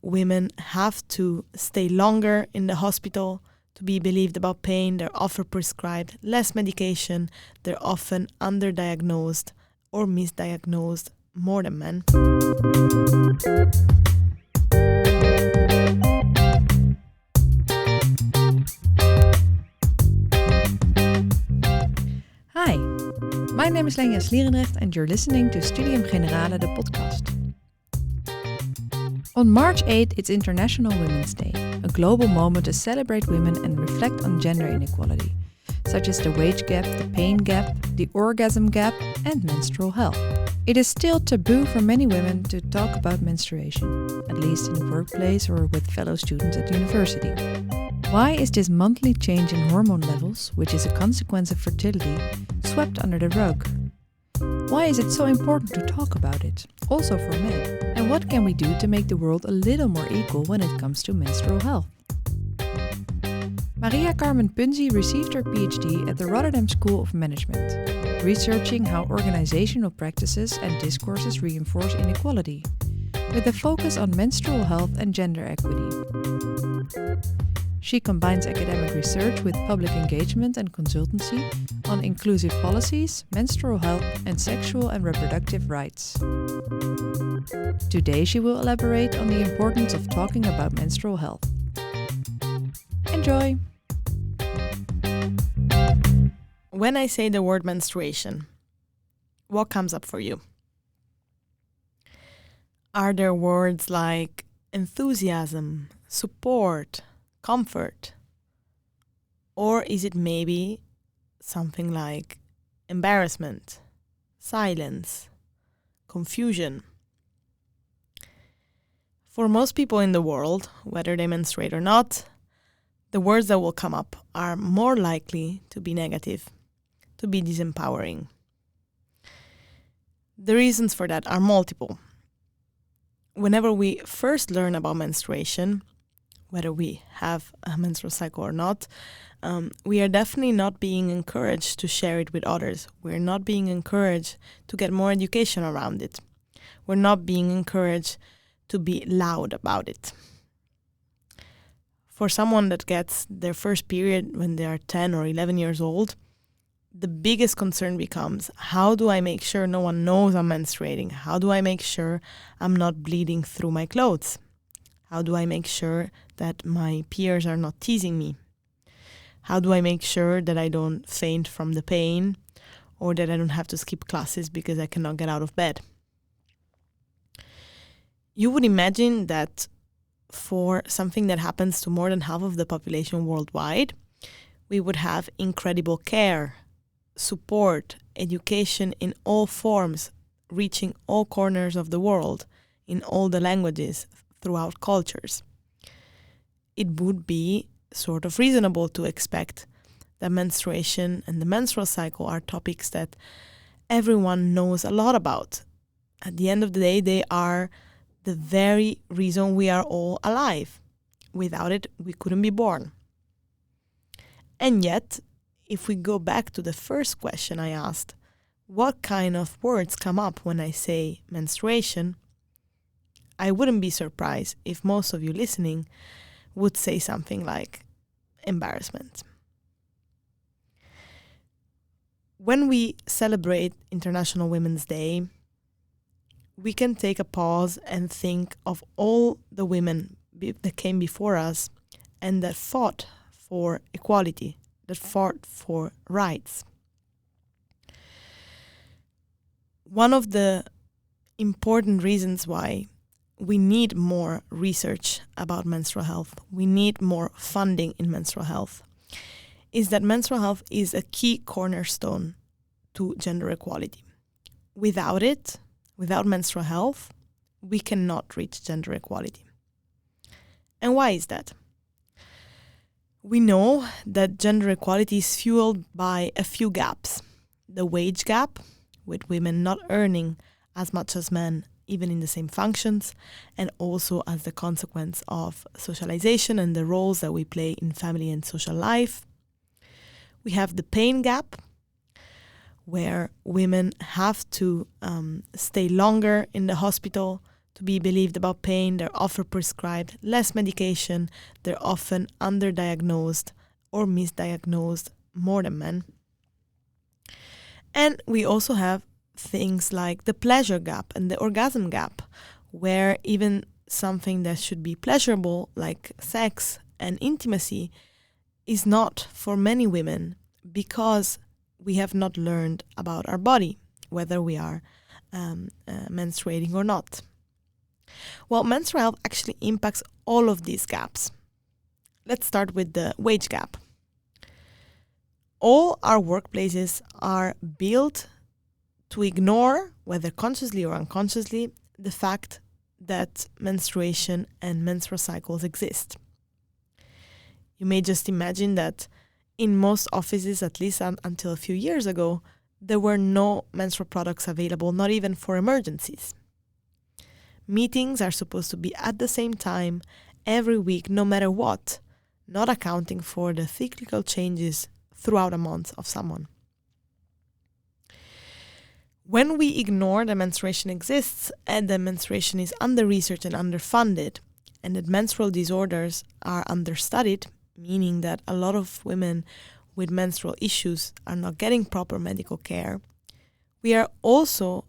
women have to stay longer in the hospital to be believed about pain. They're often prescribed less medication. They're often underdiagnosed or misdiagnosed more than men. Hi, my name is Lenja Slierendrecht and you're listening to Studium Generale, the podcast. On March 8th, it's International Women's Day, a global moment to celebrate women and reflect on gender inequality, such as the wage gap, the pain gap, the orgasm gap, and menstrual health. It is still taboo for many women to talk about menstruation, at least in the workplace or with fellow students at university. Why is this monthly change in hormone levels, which is a consequence of fertility, swept under the rug? Why is it so important to talk about it, also for men? And what can we do to make the world a little more equal when it comes to menstrual health? Carmen Punzi received her PhD at the Rotterdam School of Management, researching how organizational practices and discourses reinforce inequality, with a focus on menstrual health and gender equity. She combines academic research with public engagement and consultancy on inclusive policies, menstrual health, and sexual and reproductive rights. Today she will elaborate on the importance of talking about menstrual health. Enjoy! When I say the word menstruation, what comes up for you? Are there words like enthusiasm, support, comfort? Or is it maybe something like embarrassment, silence, confusion? For most people in the world, whether they menstruate or not, the words that will come up are more likely to be negative, to be disempowering. The reasons for that are multiple. Whenever we first learn about menstruation, whether we have a menstrual cycle or not, we are definitely not being encouraged to share it with others. We're not being encouraged to get more education around it. We're not being encouraged to be loud about it. For someone that gets their first period when they are 10 or 11 years old, the biggest concern becomes, how do I make sure no one knows I'm menstruating? How do I make sure I'm not bleeding through my clothes? How do I make sure that my peers are not teasing me? How do I make sure that I don't faint from the pain or that I don't have to skip classes because I cannot get out of bed? You would imagine that for something that happens to more than half of the population worldwide, we would have incredible care, support, education in all forms, reaching all corners of the world, in all the languages, throughout cultures. It would be sort of reasonable to expect that menstruation and the menstrual cycle are topics that everyone knows a lot about. At the end of the day, they are the very reason we are all alive. Without it, we couldn't be born. And yet, if we go back to the first question I asked, what kind of words come up when I say menstruation? I wouldn't be surprised if most of you listening would say something like embarrassment. When we celebrate International Women's Day, we can take a pause and think of all the women that came before us and that fought for equality, that fought for rights. One of the important reasons why we need more research about menstrual health, we need more funding in menstrual health, is that menstrual health is a key cornerstone to gender equality. Without it, without menstrual health, we cannot reach gender equality. And why is that? We know that gender equality is fueled by a few gaps. The wage gap, with women not earning as much as men, even in the same functions, and also as the consequence of socialization and the roles that we play in family and social life. We have the pain gap, where women have to stay longer in the hospital to be believed about pain. They're often prescribed less medication. They're often underdiagnosed or misdiagnosed more than men. And we also have things like the pleasure gap and the orgasm gap, where even something that should be pleasurable, like sex and intimacy, is not for many women because we have not learned about our body, whether we are menstruating or not. Well, menstrual health actually impacts all of these gaps. Let's start with the wage gap. All our workplaces are built to ignore, whether consciously or unconsciously, the fact that menstruation and menstrual cycles exist. You may just imagine that in most offices, at least until a few years ago, there were no menstrual products available, not even for emergencies. Meetings are supposed to be at the same time every week, no matter what, not accounting for the cyclical changes throughout a month of someone. When we ignore that menstruation exists and that menstruation is under-researched and underfunded, and that menstrual disorders are understudied, meaning that a lot of women with menstrual issues are not getting proper medical care, we are also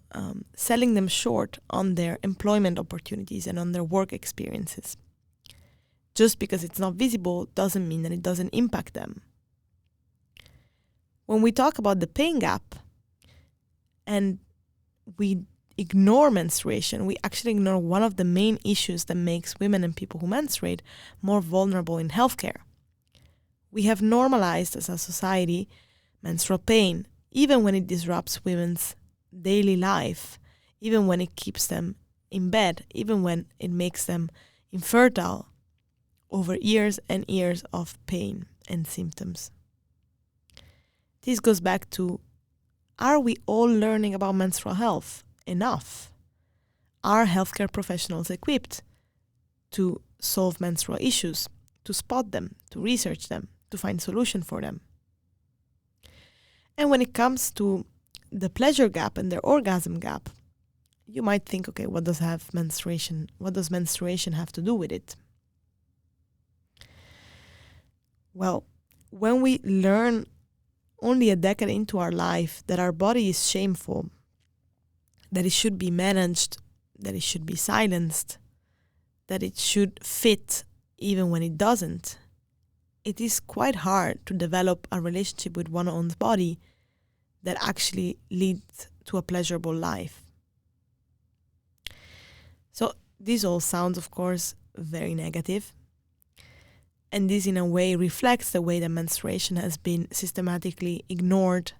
selling them short on their employment opportunities and on their work experiences. Just because it's not visible doesn't mean that it doesn't impact them. When we talk about the pain gap and we ignore menstruation, we actually ignore one of the main issues that makes women and people who menstruate more vulnerable in healthcare. We have normalized as a society menstrual pain, even when it disrupts women's daily life, even when it keeps them in bed, even when it makes them infertile, over years and years of pain and symptoms. This goes back to, are we all learning about menstrual health enough? Are healthcare professionals equipped to solve menstrual issues, to spot them, to research them, to find solution for them? And when it comes to the pleasure gap and the orgasm gap, you might think, okay, what does menstruation have to do with it? Well, when we learn only a decade into our life that our body is shameful, that it should be managed, that it should be silenced, that it should fit even when it doesn't, it is quite hard to develop a relationship with one's own body that actually leads to a pleasurable life. So this all sounds, of course, very negative. And this, in a way, reflects the way that menstruation has been systematically ignored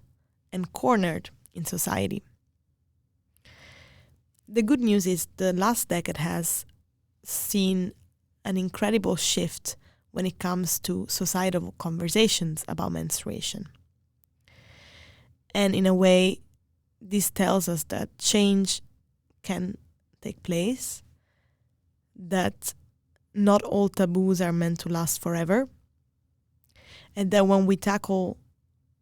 and cornered in society. The good news is the last decade has seen an incredible shift when it comes to societal conversations about menstruation. And in a way, this tells us that change can take place, that not all taboos are meant to last forever, and that when we tackle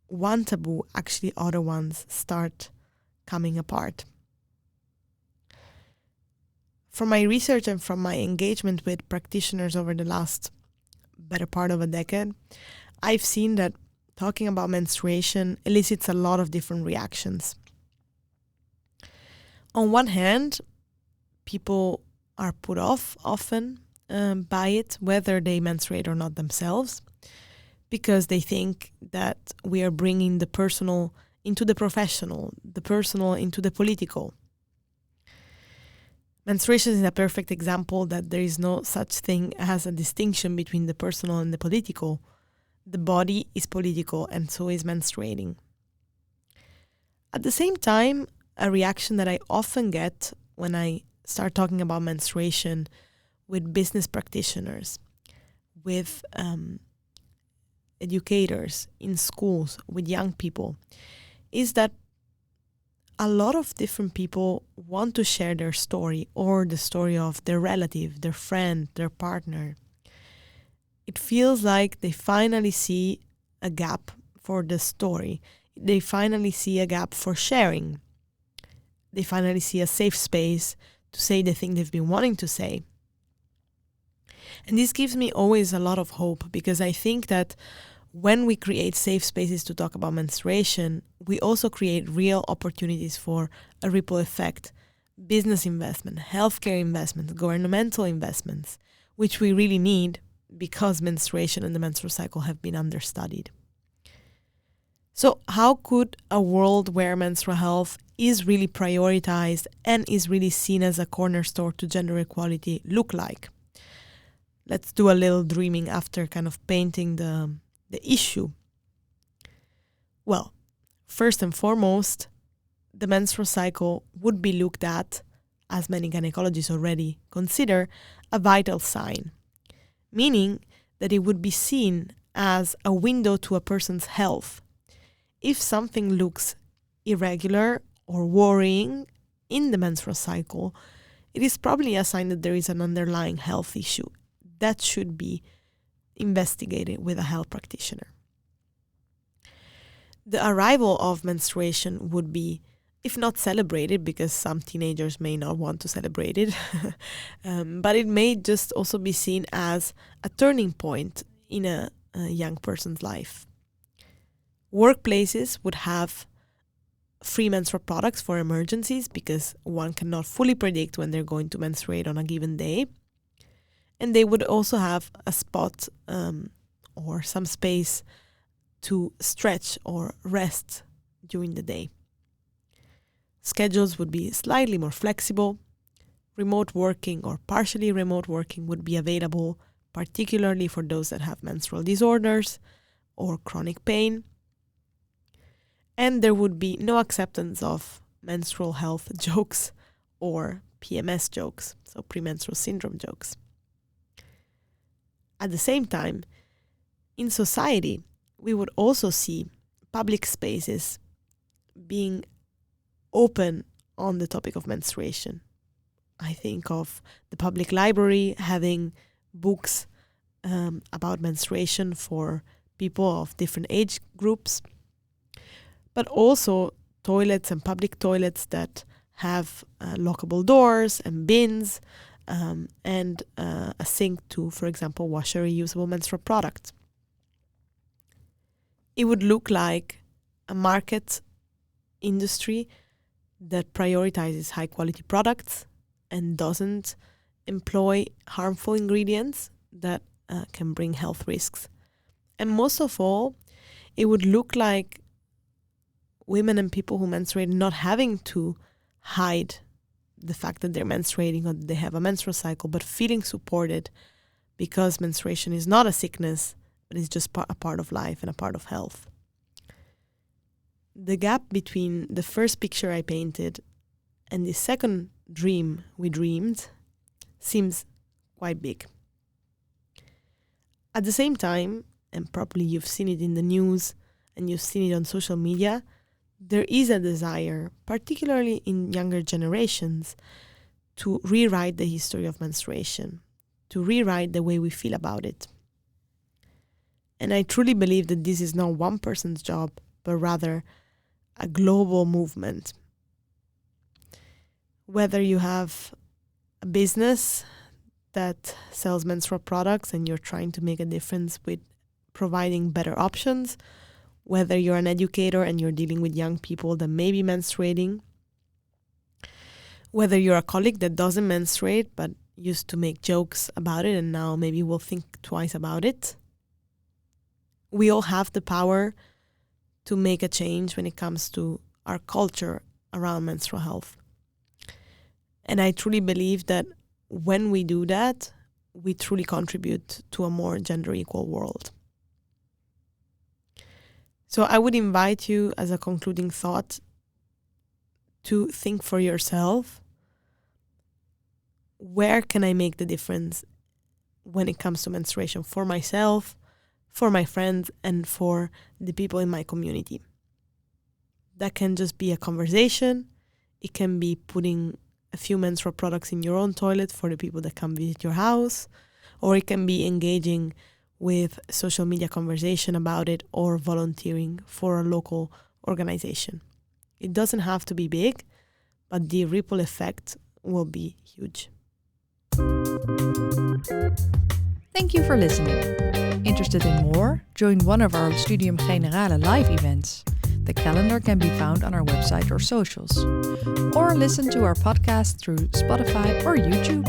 one taboo, actually other ones start coming apart. From my research and from my engagement with practitioners over the last better part of a decade, I've seen that talking about menstruation elicits a lot of different reactions. On one hand, people are put off often by it, whether they menstruate or not themselves, because they think that we are bringing the personal into the professional, the personal into the political. Menstruation is a perfect example that there is no such thing as a distinction between the personal and the political. The body is political and so is menstruating. At the same time, a reaction that I often get when I start talking about menstruation with business practitioners, with educators in schools, with young people, is that a lot of different people want to share their story or the story of their relative, their friend, their partner. It feels like they finally see a gap for the story. They finally see a gap for sharing. They finally see a safe space to say the thing they've been wanting to say. And this gives me always a lot of hope, because I think that when we create safe spaces to talk about menstruation, we also create real opportunities for a ripple effect, business investment, healthcare investments, governmental investments, which we really need because menstruation and the menstrual cycle have been understudied. So how could a world where menstrual health is really prioritized and is really seen as a cornerstone to gender equality look like? Let's do a little dreaming after kind of painting the issue. Well, first and foremost, the menstrual cycle would be looked at, as many gynecologists already consider, a vital sign, meaning that it would be seen as a window to a person's health. If something looks irregular or worrying in the menstrual cycle, it is probably a sign that there is an underlying health issue that should be investigated with a health practitioner. The arrival of menstruation would be, if not celebrated, because some teenagers may not want to celebrate it, but it may just also be seen as a turning point in a young person's life. Workplaces would have free menstrual products for emergencies, because one cannot fully predict when they're going to menstruate on a given day. And they would also have a spot or some space to stretch or rest during the day. Schedules would be slightly more flexible. Remote working or partially remote working would be available, particularly for those that have menstrual disorders or chronic pain. And there would be no acceptance of menstrual health jokes or PMS jokes, so premenstrual syndrome jokes. At the same time, in society, we would also see public spaces being open on the topic of menstruation. I think of the public library having books about menstruation for people of different age groups, but also toilets and public toilets that have lockable doors and bins, and a sink to, for example, wash a reusable menstrual product. It would look like a market industry that prioritizes high quality products and doesn't employ harmful ingredients that can bring health risks. And most of all, it would look like women and people who menstruate not having to hide the fact that they're menstruating or that they have a menstrual cycle, but feeling supported, because menstruation is not a sickness, but it's just a part of life and a part of health. The gap between the first picture I painted and the second dream we dreamed seems quite big. At the same time, and probably you've seen it in the news and you've seen it on social media, there is a desire, particularly in younger generations, to rewrite the history of menstruation, to rewrite the way we feel about it. And I truly believe that this is not one person's job, but rather a global movement. Whether you have a business that sells menstrual products and you're trying to make a difference with providing better options, whether you're an educator and you're dealing with young people that may be menstruating, whether you're a colleague that doesn't menstruate but used to make jokes about it and now maybe will think twice about it. We all have the power to make a change when it comes to our culture around menstrual health. And I truly believe that when we do that, we truly contribute to a more gender equal world. So I would invite you, as a concluding thought, to think for yourself, where can I make the difference when it comes to menstruation for myself, for my friends, and for the people in my community? That can just be a conversation. It can be putting a few menstrual products in your own toilet for the people that come visit your house, or it can be engaging with social media conversation about it or volunteering for a local organization. It doesn't have to be big, but the ripple effect will be huge. Thank you for listening. Interested in more? Join one of our Studium Generale live events. The calendar can be found on our website or socials. Or listen to our podcast through Spotify or YouTube.